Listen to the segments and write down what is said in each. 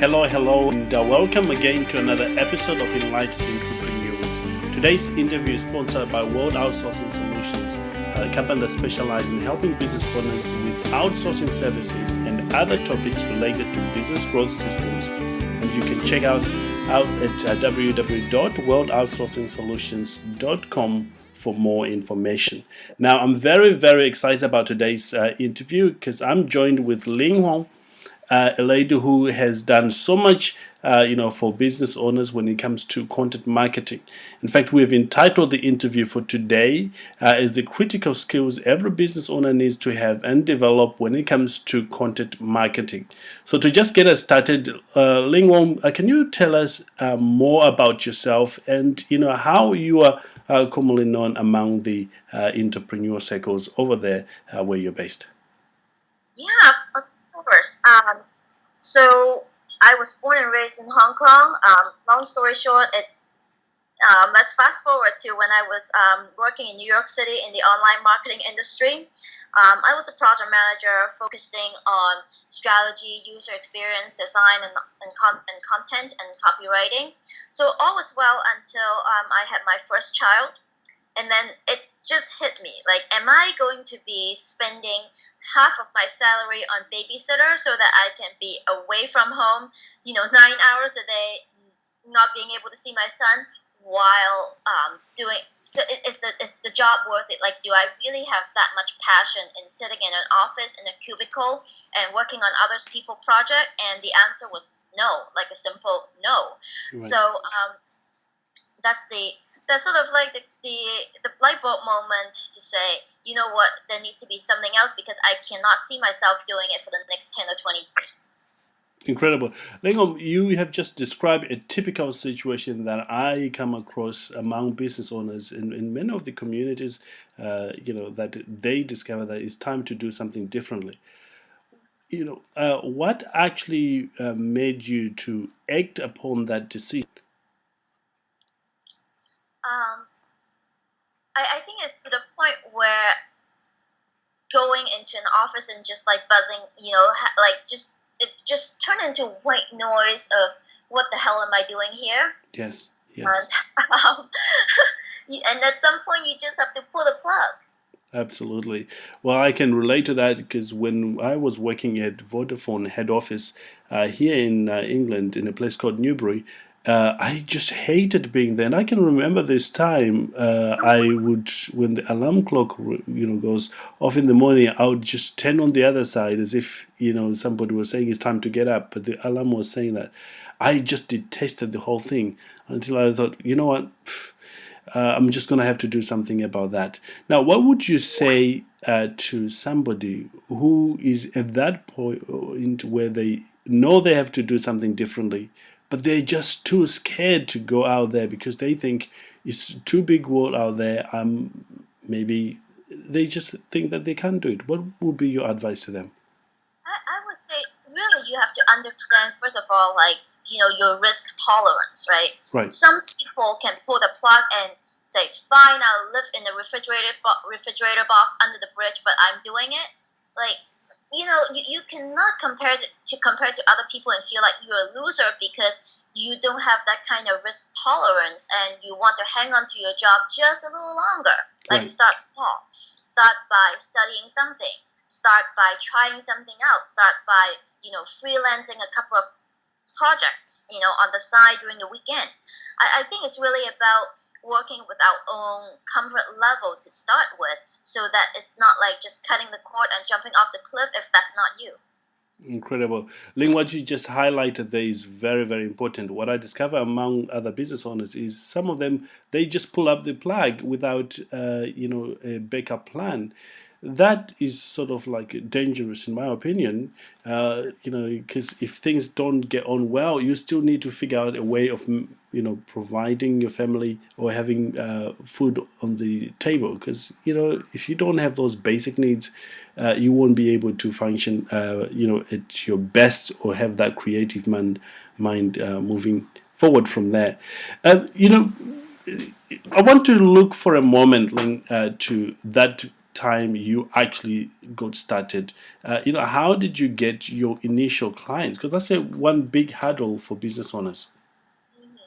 Hello, and welcome again to another episode of Enlightened Entrepreneurs. Today's interview is sponsored by World Outsourcing Solutions, a company that specializes in helping business owners with outsourcing services and other topics related to business growth systems. And you can check out at www.worldoutsourcingsolutions.com for more information. Now, I'm very, very excited about today's interview because I'm joined with Ling Wong, a lady who has done so much, for business owners when it comes to content marketing. In fact, we've entitled the interview for today as the critical skills every business owner needs to have and develop when it comes to content marketing. So to just get us started, Ling Wong, can you tell us more about yourself and how you are commonly known among the entrepreneur circles over there where you're based? Yeah, of course. So I was born and raised in Hong Kong. Long story short, let's fast forward to when I was working in New York City in the online marketing industry. I was a project manager focusing on strategy, user experience, design, and content and copywriting. So all was well until I had my first child. And then it just hit me, like, am I going to be spending half of my salary on babysitter so that I can be away from home, 9 hours a day, not being able to see my son while doing, so is the job worth it? Like, do I really have that much passion in sitting in an office in a cubicle and working on other people's project? And the answer was no, like a simple no. Right. So that's sort of like the light bulb moment to say, you know what, there needs to be something else because I cannot see myself doing it for the next 10 or 20 years. Incredible. Ling Wong, you have just described a typical situation that I come across among business owners in many of the communities, that they discover that it's time to do something differently. What actually made you to act upon that decision? I think it's to the point where going into an office and just like buzzing, it just turned into white noise of what the hell am I doing here? Yes. And, and at some point you just have to pull the plug. Absolutely. Well, I can relate to that because when I was working at Vodafone head office here in England in a place called Newbury, I just hated being there. And I can remember this time I would, when the alarm clock, goes off in the morning, I would just turn on the other side as if, somebody was saying it's time to get up. But the alarm was saying that. I just detested the whole thing until I thought, you know what, I'm just going to have to do something about that. Now, what would you say to somebody who is at that point where they know they have to do something differently, but they're just too scared to go out there because they think it's too big world out there. Maybe they just think that they can't do it. What would be your advice to them? I would say, really, you have to understand, first of all, your risk tolerance, right? Right. Some people can pull the plug and say, fine, I'll live in a refrigerator box under the bridge, but I'm doing it. You cannot compare to other people and feel like you're a loser because you don't have that kind of risk tolerance and you want to hang on to your job just a little longer. Like, right. Start small. Start by studying something. Start by trying something out. Start by, freelancing a couple of projects, on the side during the weekends. I think it's really about working with our own comfort level to start with, so that it's not like just cutting the cord and jumping off the cliff if that's not you. Incredible. Ling, what you just highlighted there is very, very important. What I discover among other business owners is some of them, they just pull up the plug without, a backup plan. That is sort of like dangerous in my opinion, because if things don't get on well, you still need to figure out a way of, providing your family or having food on the table. Because, if you don't have those basic needs, you won't be able to function, at your best or have that creative mind moving forward from there. I want to look for a moment, Ling, to that time you actually got started, how did you get your initial clients? Because that's one big hurdle for business owners. Mhm.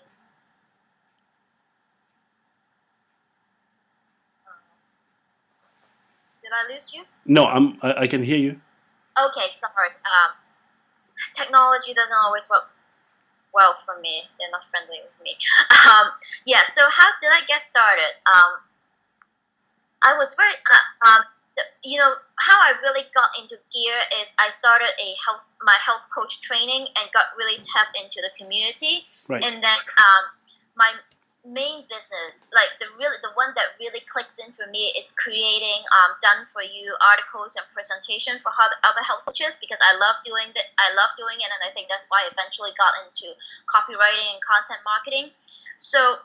Did I lose you? No, I can hear you. Okay, sorry. Technology doesn't always work well for me. They're not friendly with me. Yeah. So how did I get started? I was very, how I really got into gear is I started my health coach training and got really tapped into the community. Right. And then my main business, like the one that really clicks in for me, is creating done for you articles and presentation for other health coaches, because I love doing that. I love doing it, and I think that's why I eventually got into copywriting and content marketing. So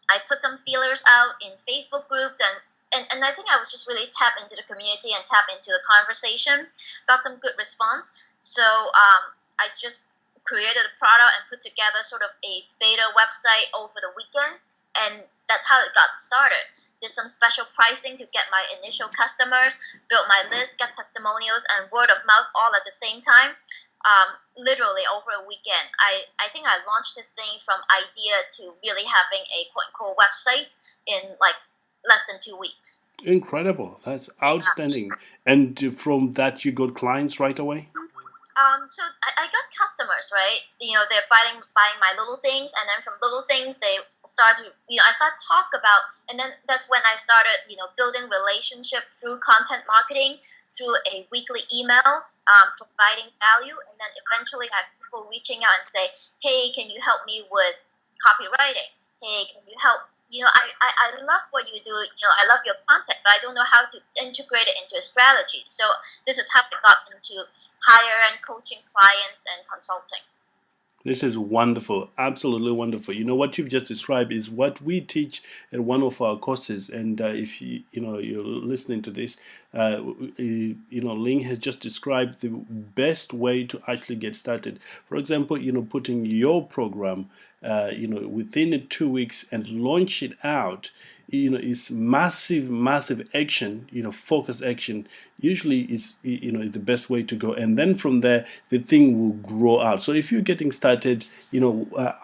I put some feelers out in Facebook groups, and I think I was just really tap into the community and tap into the conversation. Got some good response. So I just created a product and put together sort of a beta website over the weekend, and that's how it got started. Did some special pricing to get my initial customers, built my list, got testimonials, and word of mouth all at the same time. Literally over a weekend. I think I launched this thing from idea to really having a quote-unquote website in like less than 2 weeks. Incredible. That's outstanding. And from that, you got clients right away? So I got customers, right? They're buying my little things, and then from little things they start to, I start to talk about, and then that's when I started, building relationship through content marketing, through a weekly email, providing value, and then eventually I have people reaching out and say, hey, can you help me with copywriting? Hey, can you help? I love what you do. I love your content, but I don't know how to integrate it into a strategy. So this is how I got into higher end coaching clients and consulting. This is wonderful, absolutely wonderful. What you've just described is what we teach at one of our courses. And if you're listening to this, Ling has just described the best way to actually get started. For example, putting your program, within 2 weeks and launch it out. Is massive action. Focus action usually is is the best way to go, and then from there the thing will grow out. So if you're getting started,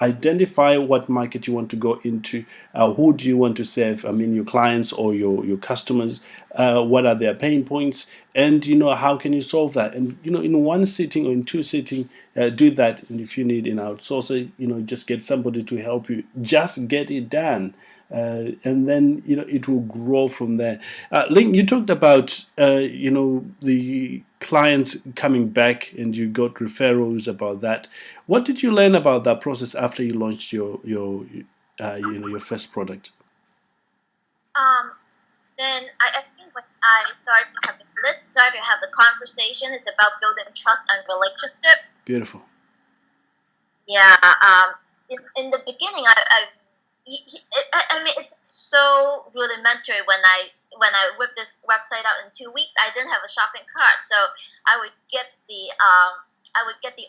identify what market you want to go into. Who do you want to serve? I mean, your clients or your customers. What are their pain points, and how can you solve that? And in one sitting or in two sitting, do that. And if you need an outsourcer, just get somebody to help you. Just get it done. And then it will grow from there. Ling, you talked about the clients coming back, and you got referrals about that. What did you learn about that process after you launched your first product? Then I think when I started to have the list, started to have the conversation, is about building trust and relationship. Beautiful. Yeah. In the beginning, I mean, it's so rudimentary. When I whipped this website out in 2 weeks, I didn't have a shopping cart, so I would get the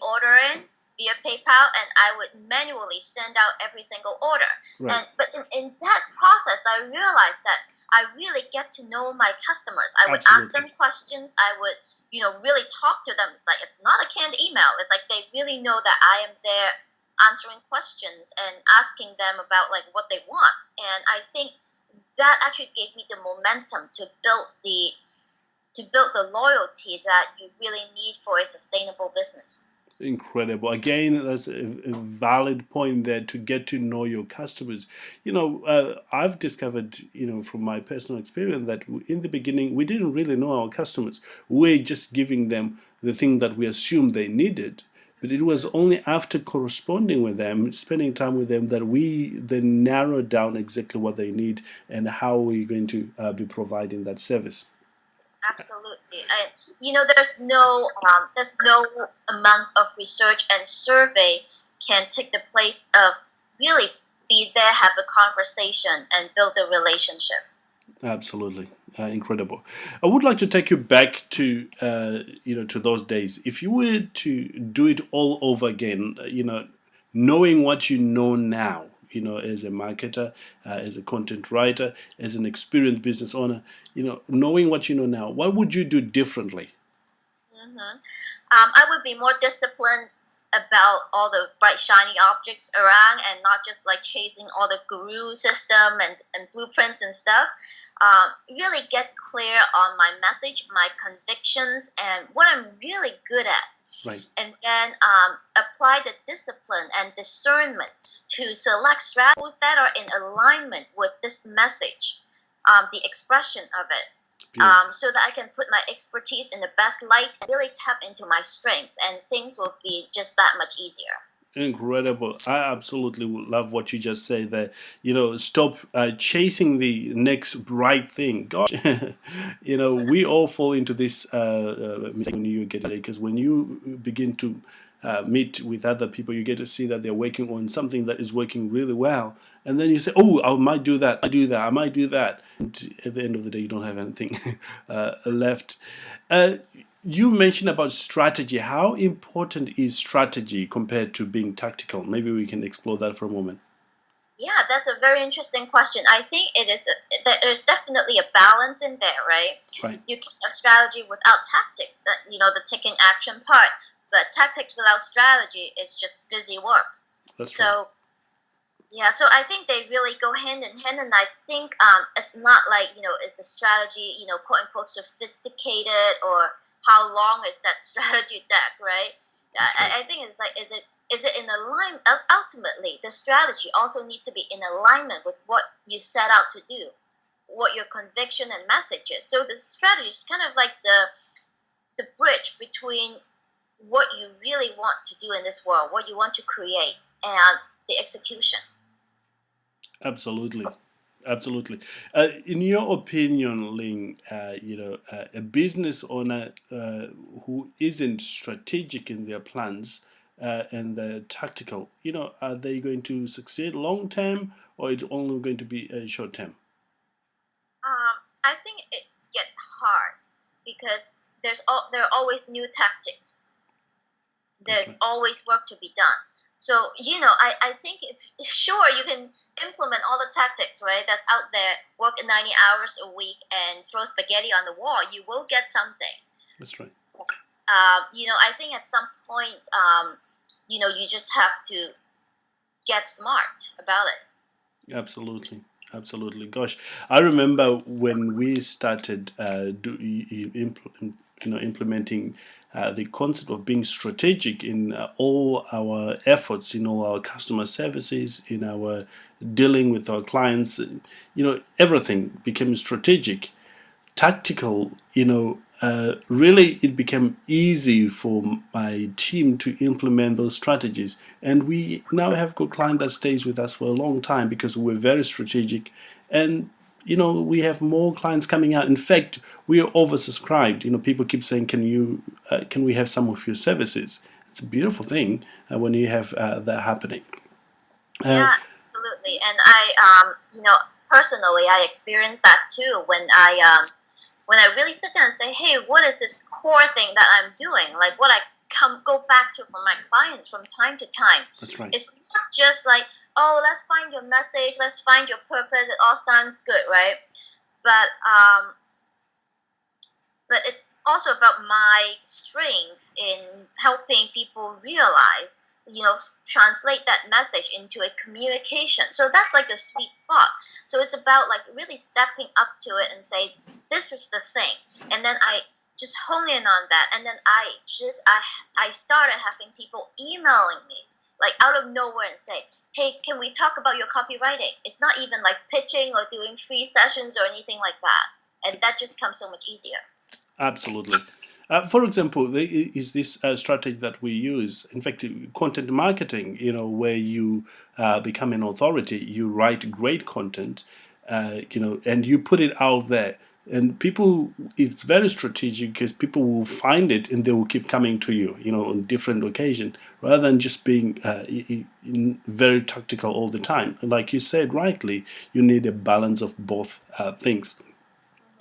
order in via PayPal, and I would manually send out every single order. Right. But in that process, I realized that I really get to know my customers. I would ask them questions. I would really talk to them. It's not a canned email. It's like they really know that I am there answering questions and asking them about like what they want. And I think that actually gave me the momentum to build the loyalty that you really need for a sustainable business. Incredible. Again, that's a valid point there, to get to know your customers. I've discovered, from my personal experience, that in the beginning, we didn't really know our customers. We're just giving them the thing that we assumed they needed. But it was only after corresponding with them, spending time with them, that we then narrowed down exactly what they need and how we're going to be providing that service. Absolutely. There's no amount of research and survey can take the place of really be there, have a conversation, and build a relationship. Absolutely. Incredible. I would like to take you back to to those days. If you were to do it all over again, knowing what you know now, as a marketer, as a content writer, as an experienced business owner, knowing what you know now, what would you do differently? Mm-hmm. I would be more disciplined about all the bright shiny objects around and not just like chasing all the guru system and blueprints and stuff. Really get clear on my message, my convictions, and what I'm really good at. Right. And then apply the discipline and discernment to select strategies that are in alignment with this message, the expression of it. So that I can put my expertise in the best light and really tap into my strength, and things will be just that much easier. Incredible. I absolutely love what you just said there. Stop chasing the next right thing. Gosh, we all fall into this mistake when you get it, because when you begin to meet with other people, you get to see that they're working on something that is working really well. And then you say, oh, I might do that, I might do that. And at the end of the day, you don't have anything left. You mentioned about strategy. How important is strategy compared to being tactical? Maybe we can explore that for a moment. Yeah, that's a very interesting question. I think there's definitely a balance in there, right? Right. You can have strategy without tactics, the taking action part. But tactics without strategy is just busy work. That's so, right. Yeah, so I think they really go hand in hand, and I think it's not like, is the strategy, quote unquote, sophisticated, or how long is that strategy deck, right? I think it's like, is it in alignment? Ultimately, the strategy also needs to be in alignment with what you set out to do, what your conviction and message is. So the strategy is kind of like the bridge between what you really want to do in this world, what you want to create, and the execution. Absolutely. In your opinion, Ling, a business owner who isn't strategic in their plans and they're tactical, are they going to succeed long term, or it's only going to be a short term? I think it gets hard because there are always new tactics. There's always work to be done. So, I think sure, you can implement all the tactics, right, that's out there, work 90 hours a week and throw spaghetti on the wall, you will get something. That's right. I think at some point, you just have to get smart about it. Absolutely. Gosh, I remember when we started implementing the concept of being strategic in all our efforts, in all our customer services, in our dealing with our clients. Everything became strategic. Tactical, really it became easy for my team to implement those strategies. And we now have a client that stays with us for a long time because we're very strategic. And we have more clients coming out. In fact, we are oversubscribed. People keep saying, can we have some of your services? It's a beautiful thing when you have that happening. Yeah, absolutely. And I, personally, I experienced that too when I really sit down and say, hey, what is this core thing that I'm doing? Like what I go back to from my clients from time to time. That's right. It's not just like, oh, let's find your message, let's find your purpose. It all sounds good, right? But it's also about my strength in helping people realize, translate that message into a communication. So that's like the sweet spot. So it's about like really stepping up to it and say, this is the thing. And then I just hone in on that. And then I started having people emailing me like out of nowhere and say, hey, can we talk about your copywriting? It's not even like pitching or doing free sessions or anything like that. And that just comes so much easier. Absolutely. For example, there is this strategy that we use. In fact, content marketing, where you become an authority, you write great content, and you put it out there. And people, it's very strategic because people will find it and they will keep coming to you, on different occasions, rather than just being very tactical all the time. And like you said rightly, you need a balance of both things.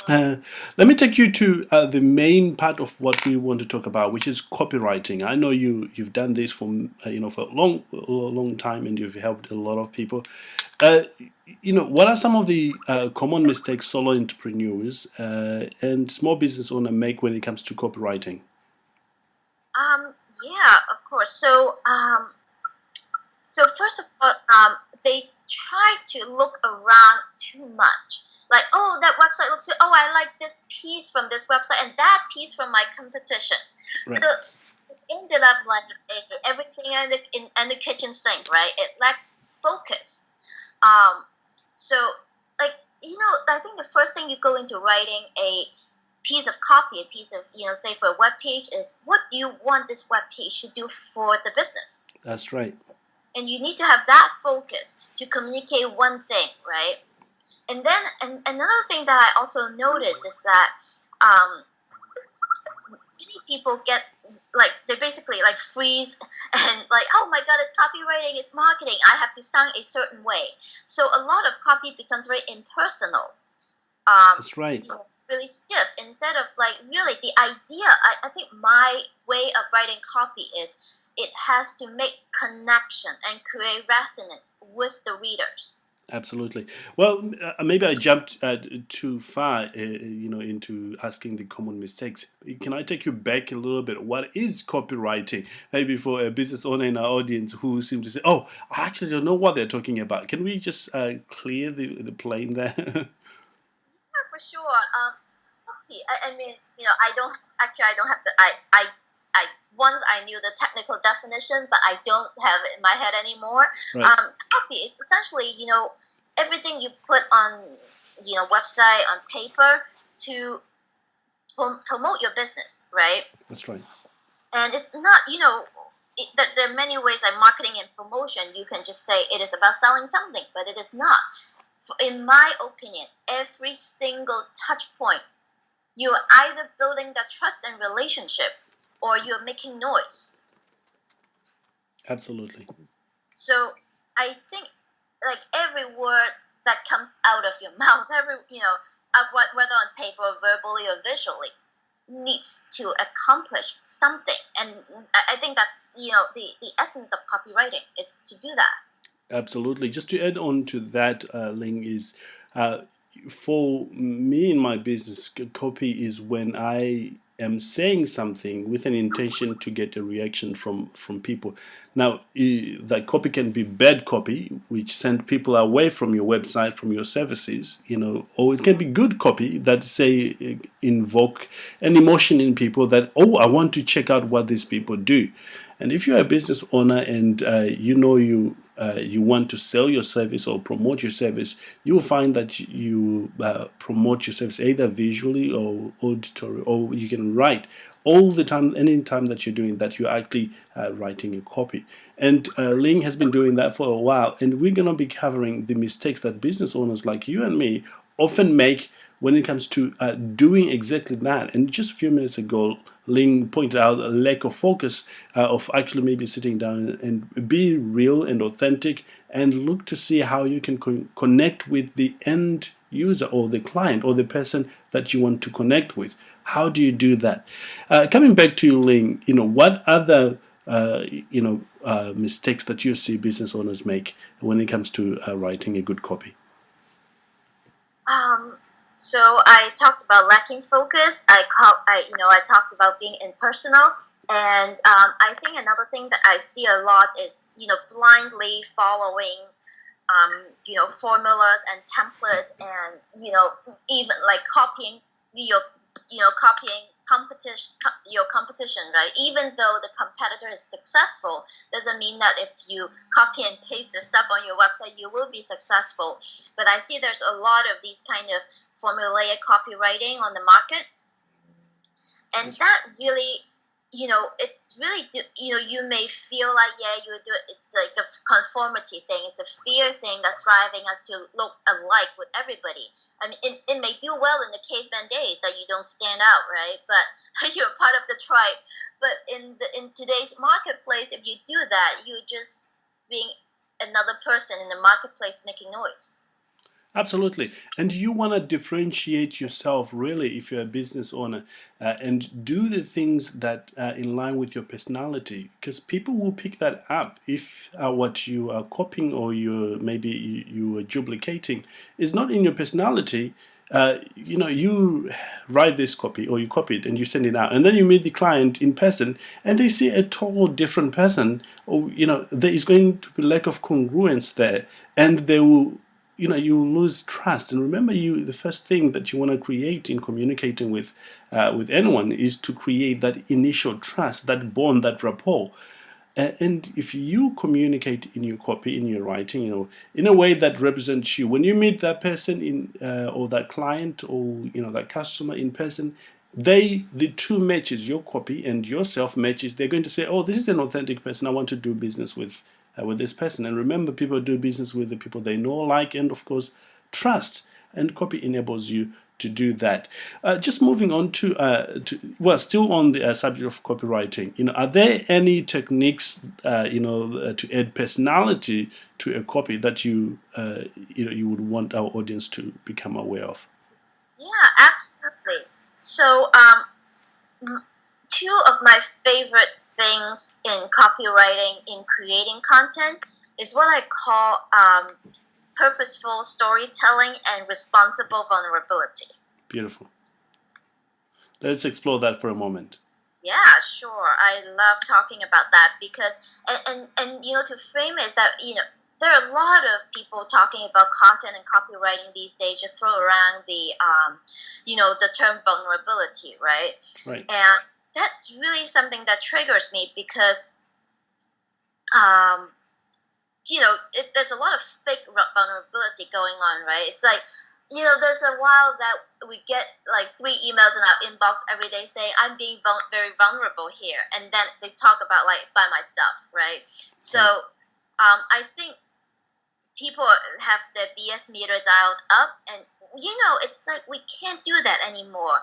Uh, Let me take you to the main part of what we want to talk about, which is copywriting. I know you've done this for for a long time, and you've helped a lot of people. Uh, what are some of the common mistakes solo entrepreneurs and small business owner make when it comes to copywriting? Yeah, of course. So first of all, they try to look around too much. Like, oh, that website looks good. Oh, I like this piece from this website and that piece from my competition. So Right. it ended up like everything in the kitchen sink, right? It lacks focus. Um, so like I think the first thing you go into writing a piece of copy, a piece of say for a web page is what do you want this web page to do for the business, That's right. and you need to have that focus to communicate one thing, right? And then another thing that I also noticed is that um, many people get like they basically like freeze and like, oh my god, it's copywriting, it's marketing, I have to sound a certain way. So a lot of copy becomes very impersonal. That's right. Really stiff instead of like really the idea. I think my way of writing copy is it has to make connection and create resonance with the readers. Absolutely. Well, maybe I jumped too far, into asking the common mistakes. Can I take you back a little bit? What is copywriting? Maybe for a business owner in our audience who seem to say, "Oh, I actually don't know what they're talking about." Can we just clear the plane there? Yeah, for sure. Copy. I mean, I don't have the. I once I knew the technical definition, but I don't have it in my head anymore. Right. Copy is essentially everything you put on website on paper to promote your business, right? That's right. And it's not there are many ways like marketing and promotion. You can just say it is about selling something, but it is not. In my opinion, every single touch point, you're either building that trust and relationship or you're making noise. Absolutely. So I think like every word that comes out of your mouth, whether on paper or verbally or visually, needs to accomplish something. And I think that's the essence of copywriting is to do that. Absolutely. Just to add on to that, Ling, is uh, for me in my business, copy is when I am saying something with an intention to get a reaction from people. Now, that copy can be bad copy, which send people away from your website, from your services, or it can be good copy that say invoke an emotion in people that, oh, I want to check out what these people do. And if you're a business owner and you want to sell your service or promote your service, you will find that you promote your service either visually or auditory, or you can write all the time, any time that you're doing that, you're actually writing a copy. And Ling has been doing that for a while, and we're going to be covering the mistakes that business owners like you and me often make when it comes to doing exactly that. And just a few minutes ago, Ling pointed out a lack of focus of actually maybe sitting down and be real and authentic and look to see how you can connect with the end user or the client or the person that you want to connect with. How do you do that? Coming back to you, Ling, what other mistakes that you see business owners make when it comes to writing a good copy? So I talked about lacking focus. I talked about being impersonal, and I think another thing that I see a lot is blindly following formulas and template, and even like copying copying your competition, right? Even though the competitor is successful, doesn't mean that if you copy and paste the stuff on your website, you will be successful. But I see there's a lot of these kind of formulaic copywriting on the market, and that really it's really you may feel like you do it, it's like a conformity thing, it's a fear thing that's driving us to look alike with everybody. I mean, it may do well in the caveman days that you don't stand out, right? But you're part of the tribe. But in today's marketplace, if you do that, you're just being another person in the marketplace making noise. Absolutely. And you want to differentiate yourself really if you're a business owner, and do the things that are in line with your personality, because people will pick that up if what you are copying or you are duplicating is not in your personality. You write this copy or you copy it and you send it out, and then you meet the client in person and they see a total different person, or there is going to be lack of congruence there, and they will you lose trust. And remember, the first thing that you want to create in communicating with anyone is to create that initial trust, that bond, that rapport. And if you communicate in your copy, in your writing, in a way that represents you, when you meet that person or that client, or that customer in person, the two matches, your copy and yourself matches. They're going to say, "Oh, this is an authentic person. I want to do business with this person." And remember, people do business with the people they know, like, and of course, trust. And copy enables you to do that. Just moving on well, still on the subject of copywriting. Are there any techniques, to add personality to a copy that you would want our audience to become aware of? Yeah, absolutely. So, two of my favorite things in copywriting, in creating content, is what I call purposeful storytelling and responsible vulnerability. Beautiful. Let's explore that for a moment. Yeah, sure. I love talking about that because, and to frame it is that, there are a lot of people talking about content and copywriting these days. Just throw around the term vulnerability, right? Right. And that's really something that triggers me because, um, there's a lot of fake vulnerability going on, right? It's like, there's a while that we get like 3 emails in our inbox every day saying, "I'm being very vulnerable here," and then they talk about like buy my stuff, right? So, I think people have their BS meter dialed up, and it's like we can't do that anymore.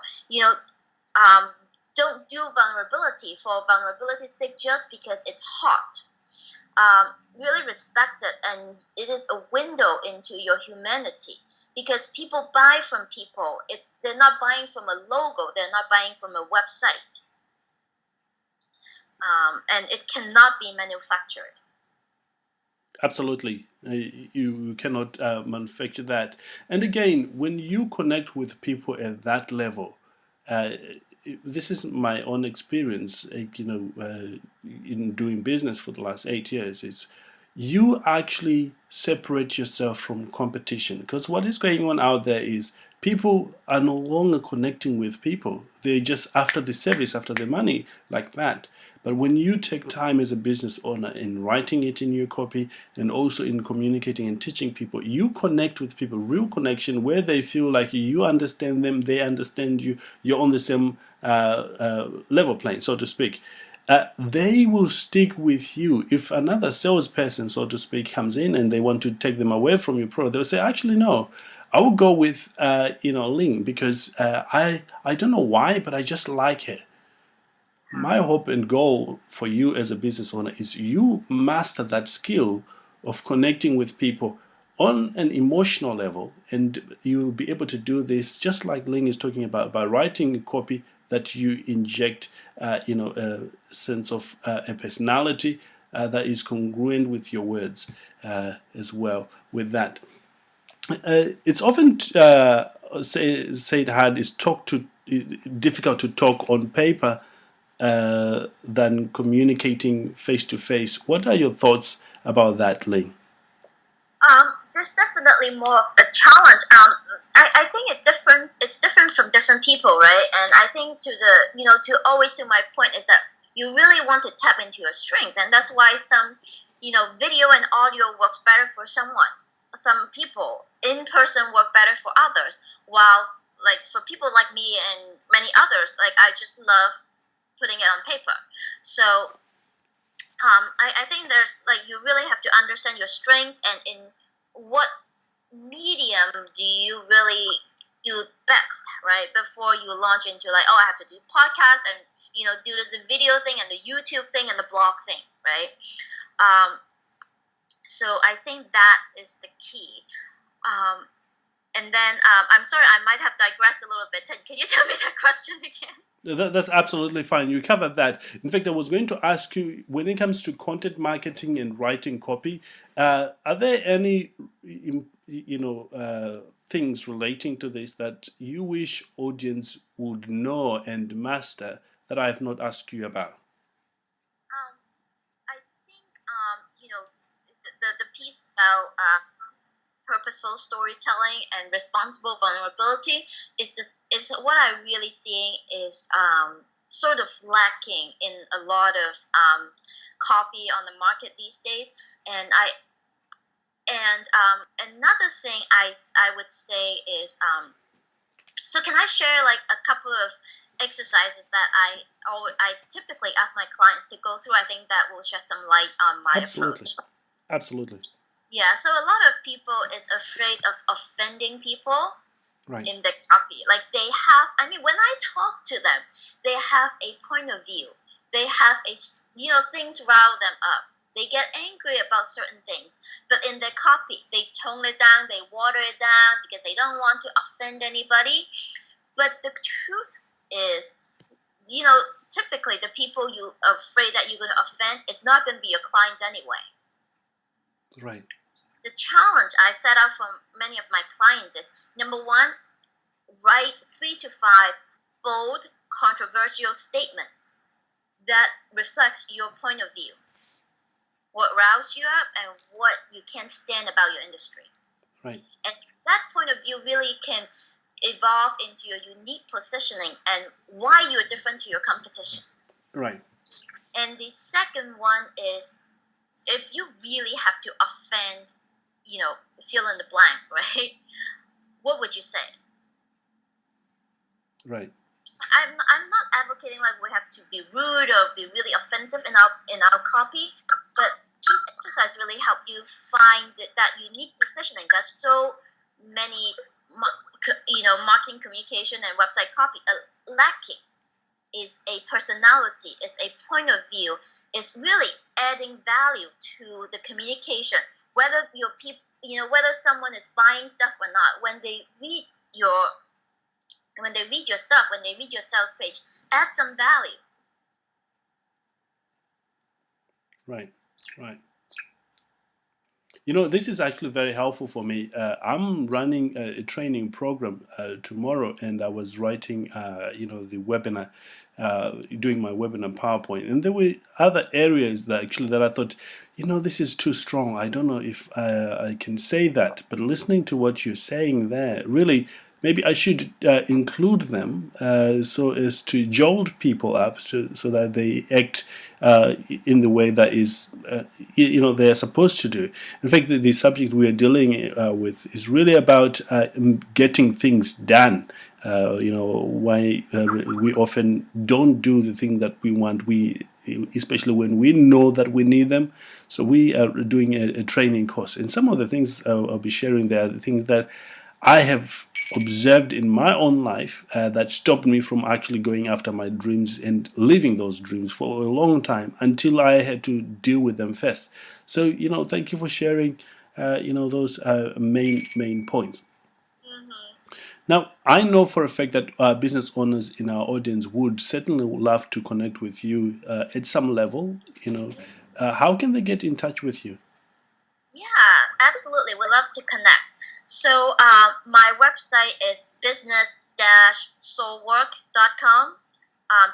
Don't do vulnerability for vulnerability's sake just because it's hot. Really respect it, and it is a window into your humanity because people buy from people. They're not buying from a logo, they're not buying from a website, and it cannot be manufactured. Absolutely. You cannot manufacture that. And again, when you connect with people at that level, uh, this is my own experience, in doing business for the last 8 years, is you actually separate yourself from competition. Because what is going on out there is people are no longer connecting with people. They're just after the service, after the money, like that. But when you take time as a business owner in writing it in your copy and also in communicating and teaching people, you connect with people, real connection, where they feel like you understand them, they understand you, you're on the same level plane, so to speak. They will stick with you. If another salesperson, so to speak, comes in and they want to take them away from your product, they'll say, "Actually, no, I will go with Ling, because I don't know why, but I just like her." My hope and goal for you as a business owner is you master that skill of connecting with people on an emotional level, and you'll be able to do this just like Ling is talking about, by writing a copy that you inject a sense of a personality that is congruent with your words as well with that. It's often said hard is difficult to talk on paper than communicating face to face. What are your thoughts about that, Ling? There's definitely more of a challenge. I think it's different. It's different from different people, right? And I think to my point is that you really want to tap into your strength, and that's why some, video and audio works better for someone. Some people in person work better for others. While like for people like me and many others, like I just love putting it on paper. So I think there's like you really have to understand your strength and in what medium do you really do best, right? Before you launch into like, oh, I have to do podcast and do this video thing and the YouTube thing and the blog thing, right? So I think that is the key. Um, And then I'm sorry, I might have digressed a little bit. Can you tell me that question again? That's absolutely fine. You covered that. In fact, I was going to ask you, when it comes to content marketing and writing copy, are there any, things relating to this that you wish audience would know and master that I have not asked you about? Um, I think the piece about purposeful storytelling and responsible vulnerability is what I really seeing is sort of lacking in a lot of copy on the market these days. And another thing I would say is so can I share like a couple of exercises that I typically ask my clients to go through? I think that will shed some light on my Absolutely. approach. Absolutely. Yeah, so a lot of people is afraid of offending people Right. in the copy. Like they have, I mean, when I talk to them, they have a point of view. They have things rile them up. They get angry about certain things, but in their copy, they tone it down, they water it down because they don't want to offend anybody. But the truth is, typically the people you are afraid that you're going to offend is not going to be your clients anyway. Right. The challenge I set out for many of my clients is, number one, write 3 to 5 bold, controversial statements that reflects your point of view, what riles you up, and what you can't stand about your industry. Right. And that point of view really can evolve into your unique positioning and why you're different to your competition. Right. And the second one is, if you really have to offend, fill in the blank, right? What would you say? Right. I'm not advocating like we have to be rude or be really offensive in our copy, but these exercises really help you find that unique positioning that so many marketing communication and website copy are lacking. Is a personality, is a point of view, is really adding value to the communication. Whether your people, whether someone is buying stuff or not, when they read your stuff, when they read your sales page, add some value. Right. Right. This is actually very helpful for me. I'm running a training program tomorrow, and I was writing, the webinar, doing my webinar PowerPoint, and there were other areas that I thought, this is too strong. I don't know if I can say that, but listening to what you're saying there, really, maybe I should include them so as to jolt people up, so that they act in the way that is, they're supposed to do. In fact, the subject we are dealing with is really about getting things done. Why we often don't do the thing that we want. Especially when we know that we need them. So we are doing a training course, and some of the things I'll be sharing there are the things that I have observed in my own life that stopped me from actually going after my dreams and living those dreams for a long time until I had to deal with them first. So, thank you for sharing, those main points. Mm-hmm. Now, I know for a fact that business owners in our audience would certainly love to connect with you at some level. How can they get in touch with you? Yeah, absolutely. We'd love to connect. So my website is business-soulwork.com.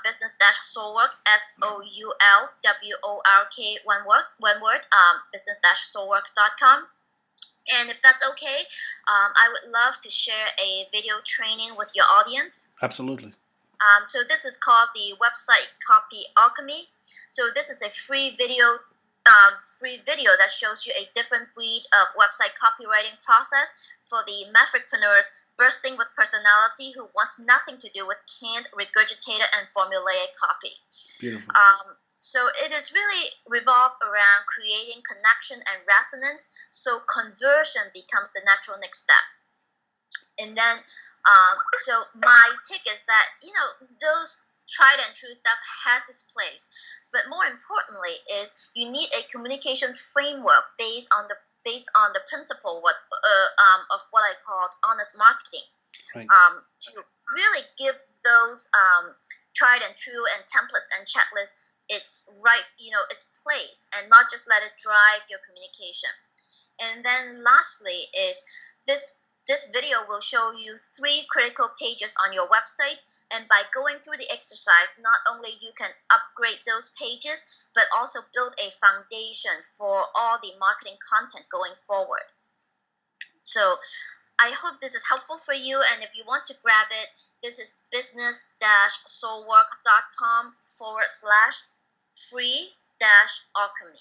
Business-soulwork, SOULWORK, one word. Business-soulwork.com. And if that's okay, I would love to share a video training with your audience. Absolutely. So this is called the website Copy Alchemy. So this is a free video that shows you a different breed of website copywriting process for the mavericpreneurs bursting with personality who wants nothing to do with canned, regurgitated, and formulaic copy. Beautiful. So it is really revolved around creating connection and resonance, so conversion becomes the natural next step. And then, so my take is that, those tried and true stuff has its place. But more importantly is you need a communication framework based on the based on the principle of what I call honest marketing, Right. to really give those tried and true and templates and checklists its right, its place, and not just let it drive your communication. And then lastly is this video will show you 3 critical pages on your website, and by going through the exercise, not only you can upgrade those pages, but also build a foundation for all the marketing content going forward. So I hope this is helpful for you, and if you want to grab it, this is business-soulwork.com/free-alchemy.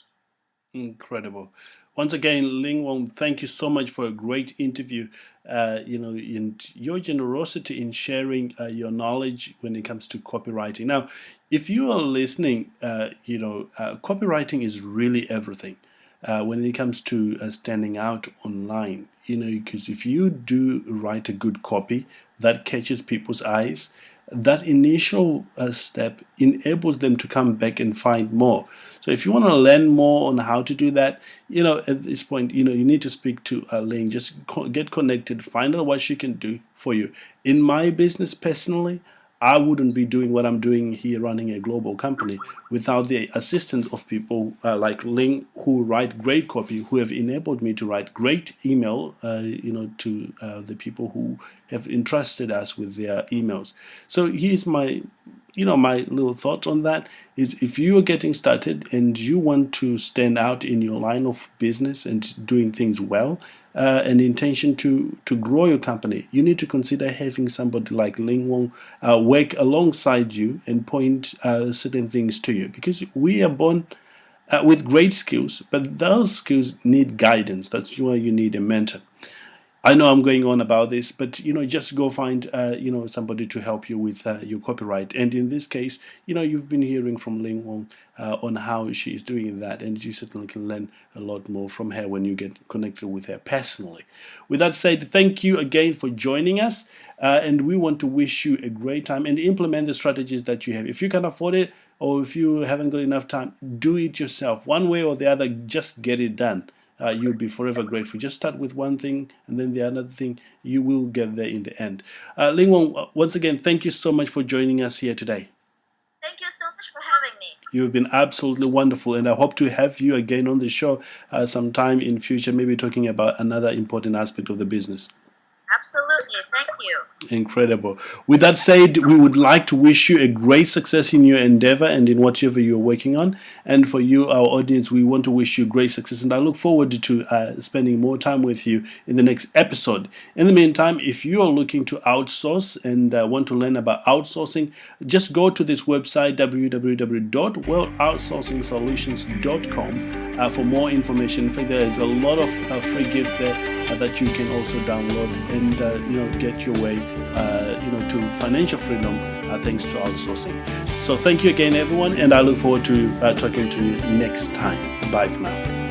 Incredible. Once again, Ling Wong, thank you so much for a great interview. And your generosity in sharing your knowledge when it comes to copywriting. Now, if you are listening, copywriting is really everything when it comes to standing out online. Because if you do write a good copy that catches people's eyes, that initial step enables them to come back and find more. So if you want to learn more on how to do that, at this point, you need to speak to Ling. Just get connected, find out what she can do for you. In my business personally, I wouldn't be doing what I'm doing here, running a global company, without the assistance of people like Ling, who write great copy, who have enabled me to write great email, to the people who have entrusted us with their emails. So here's my little thoughts on that is, if you are getting started and you want to stand out in your line of business and doing things well, and intention to grow your company, you need to consider having somebody like Ling Wong work alongside you and point certain things to you, because we are born with great skills, but those skills need guidance. That's why you need a mentor. I know I'm going on about this, but just go find somebody to help you with your copyright. And in this case, you've been hearing from Ling Wong on how she is doing that, and you certainly can learn a lot more from her when you get connected with her personally. With that said, thank you again for joining us, and we want to wish you a great time and implement the strategies that you have. If you can afford it, or if you haven't got enough time, do it yourself. One way or the other, just get it done. You'll be forever grateful. Just start with one thing, and then the other thing, you will get there in the end. Ling Wong, once again, thank you so much for joining us here today. Thank you so much for having me. You've been absolutely wonderful, and I hope to have you again on the show sometime in future, maybe talking about another important aspect of the business. Absolutely. Thank you. Incredible. With that said, we would like to wish you a great success in your endeavor and in whatever you're working on. And for you, our audience, we want to wish you great success. And I look forward to spending more time with you in the next episode. In the meantime, if you are looking to outsource and want to learn about outsourcing, just go to this website, www.worldoutsourcingsolutions.com, for more information. In fact, there is a lot of free gifts there that you can also download and get your way to financial freedom thanks to outsourcing. So thank you again, everyone, and I look forward to talking to you next time. Bye for now.